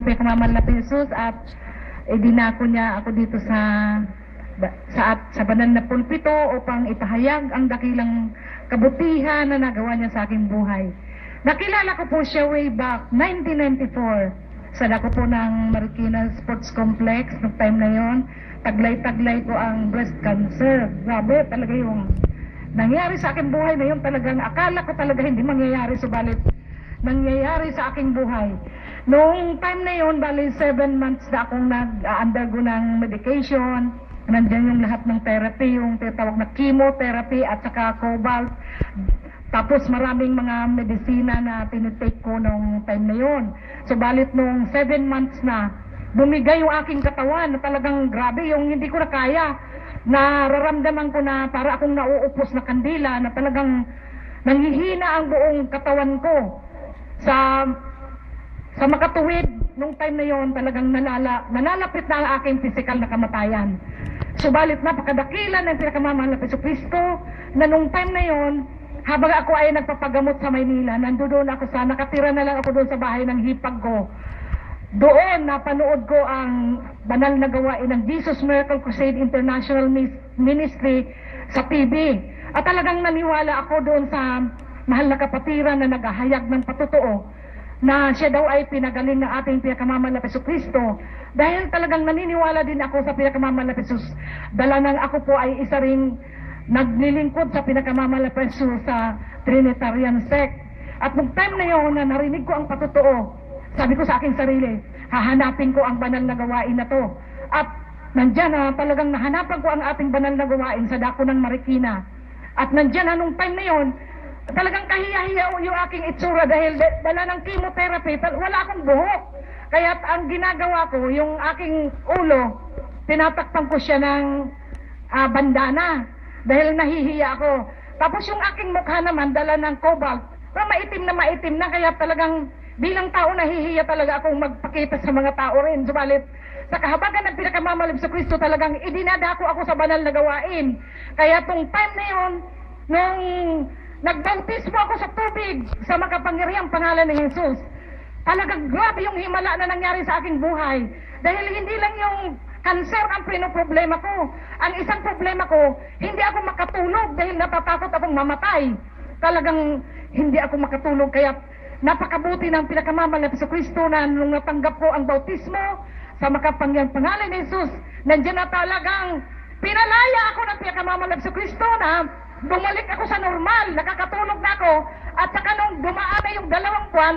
pinakamamal na Jesus at idinako niya ako dito sa banal na pulpito upang ipahayag ang dakilang kabutihan na nagawa niya sa aking buhay. Nakilala ko po siya way back 1994 sa dako po ng Marikina Sports Complex. Noong time na yon, taglay-taglay ko ang breast cancer. Grabe talaga yung nangyari sa aking buhay na yun. Talagang akala ko talaga hindi mangyayari, subalit nangyayari sa aking buhay. Noong time na yon, bali 7 months na akong nag-undergo ng medication. Nandiyan yung lahat ng therapy, yung tinatawag na chemotherapy at saka cobalt. Tapos maraming mga medisina na tinitake ko nung time na yon. So balit nung 7 months na, bumigay yung aking katawan na talagang grabe, yung hindi ko na kaya. Nararamdaman ko na para akong nauupos na kandila, na talagang nanghihina ang buong katawan ko. Sa makatuwid, nung time na yon, talagang nalalapit na ang aking physical na kamatayan. Subalit napakadakila ng pinakamamahal na Jesucristo na nung time na yon, habang ako ay nagpapagamot sa Maynila, nandoon ako nakatira na lang ako doon sa bahay ng hipag ko. Doon napanood ko ang banal na gawain ng Jesus Miracle Crusade International Ministry sa TV. At talagang naniwala ako doon sa mahal na kapatiran na naghahayag ng patotoo na siya daw ay pinagaling ng ating pinakamamahal na Jesucristo. Dahil talagang naniniwala din ako sa pinakamamahal na Jesus. Dala ng ako po ay isa ring naglilingkod sa pinakamamahal na Jesus sa Trinitarian sect. At nung time na yun na narinig ko ang patotoo, sabi ko sa aking sarili, hahanapin ko ang banal na gawain na to. At nandyan na talagang nahanapan ko ang ating banal na gawain sa dako ng Marikina. At nandyan na nung time na yun, talagang kahiya-hiya yung aking itsura dahil dala ng chemotherapy, wala akong buhok. Kaya ang ginagawa ko, yung aking ulo, tinatakpan ko siya ng bandana dahil nahihiya ako. Tapos yung aking mukha naman, dala ng cobalt, maitim na kaya talagang bilang tao nahihiya talaga akong magpakita sa mga tao rin. Subalit, sa kahabagan ng pinakamamahal na Jesucristo, talagang idinadako ako sa banal na gawain. Kaya tong time na yun, nung nagbautismo ako sa tubig sa makapangyarihang pangalan ni Jesus, talagang grabe yung himala na nangyari sa aking buhay. Dahil hindi lang yung cancer ang pinoproblema ko. Ang isang problema ko, hindi ako makatulog dahil natatakot akong mamatay. Talagang hindi ako makatulog. Kaya napakabuti ng pinakamamahal na Jesucristo na nung natanggap ko ang bautismo sa makapangyarihang pangalan ni Jesus, nandiyan na talagang pinalaya ako ng pinakamamahal na Jesucristo na bumalik ako sa normal, nakakatulog na ako, at saka nung dumaan na yung 2 buwan,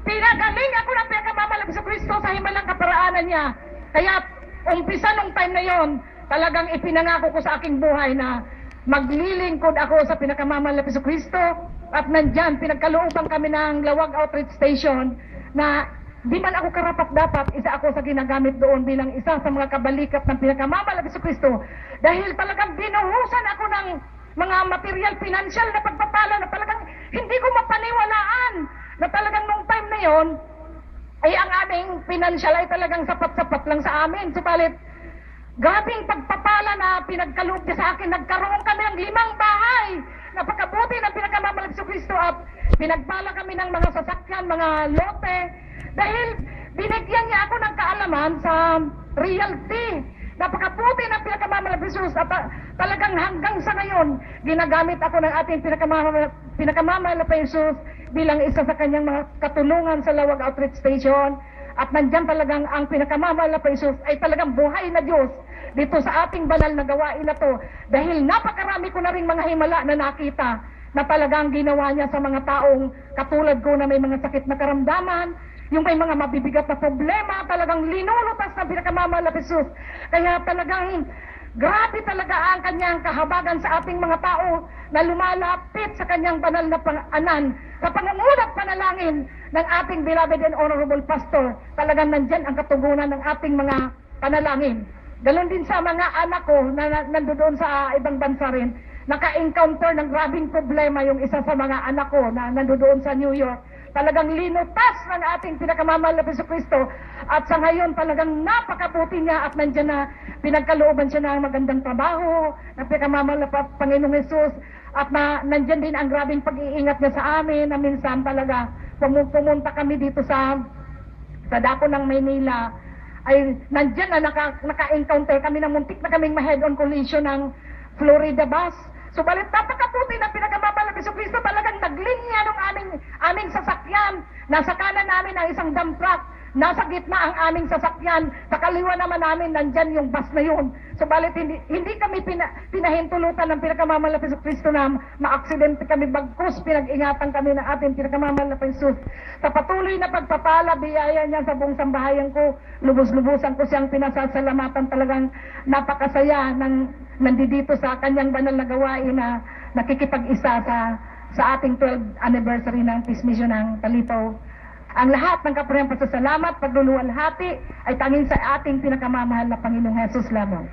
pinagaling ako ng pinakamamahal na Jesucristo sa himalang kaparaanan niya. Kaya umpisa nung time na yon, talagang ipinangako ko sa aking buhay na maglilingkod ako sa pinakamamahal na Jesucristo. At nandyan, pinagkalooban kami ng Lawag Outreach Station na di man ako karapat-dapat, isa ako sa ginagamit doon bilang isa sa mga kabalikat ng pinakamamahal na Jesucristo. Dahil talagang binuhusan ako ng mga material, financial na pagpapala na talagang hindi ko mapaniwalaan na talagang nung time na yon ay ang aming financial ay talagang sapat-sapat lang sa amin. Subalit, grabing pagpapala na pinagkaloob niya sa akin, nagkaroon kami ng 5 bahay. Napakabuti ng pinakamamahal na Jesucristo at pinagpala kami ng mga sasakyan, mga lote. Dahil binigyan niya ako ng kaalaman sa realty. Napakabuti ng pinakamamahal na Jesus at talagang hanggang sa ngayon, ginagamit ako ng ating pinakamamahal na Jesus bilang isa sa kanyang mga katulungan sa Lawag Outreach Station. At nandyan talagang ang pinakamamahal na Jesus ay talagang buhay na Diyos dito sa ating banal na gawain na to. Dahil napakarami ko na rin mga himala na nakita na talagang ginawa niya sa mga taong katulad ko na may mga sakit na karamdaman, yung may mga mabibigat na problema, talagang linulutas ng pinakamamahal na Jesus. Kaya talagang grabe talaga ang kanyang kahabagan sa ating mga tao na lumalapit sa kanyang banal na panganan. Sa pangungulat panalangin ng ating beloved and honorable pastor, talagang nandyan ang katugunan ng ating mga panalangin. Ganon din sa mga anak ko na nandoon sa ibang bansa rin, naka-encounter ng grabing problema yung isa sa mga anak ko na nandoon sa New York. Talagang linutas ng ating pinakamamahal na Jesucristo. At sa ngayon talagang napakabuti niya at nandiyan na pinagkalooban siya ng magandang trabaho, ng pinakamamahal na Panginoong Jesus. At nandiyan din ang grabing pag-iingat niya sa amin na minsan talaga pumunta kami dito sa sa dako ng Maynila, ay nandyan na naka-encounter kami ng muntik na kaming ma-head-on collision ng Florida bus. Subalit napakaputi ng pinakamamahal na Jesucristo, talagang naglinya ng aming sasakyan. Nasa kanan namin ang isang dump truck, nasa gitna ang aming sasakyan, sa kaliwa naman namin nandyan yung bus na yun. Subalit hindi kami pinahintulutan ng pinakamamahal na Jesucristo na maaksidente kami, bagkus pinag-ingatan kami ng ating pinakamamahal na Jesus. Sa patuloy na pagpapala, biyaya niya sa buong sambahayan ko, lubos-lubusan ko siyang pinasasalamatan. Talagang napakasaya ng nandito sa kanyang banal na gawain na nakikipag-isa sa ating 12th anniversary ng Peace Mission ng Talitaw. Ang lahat ng kapurihan pasasalamat, pagluluwalhati ay tanging sa ating pinakamamahal na Panginoong Jesus lamang.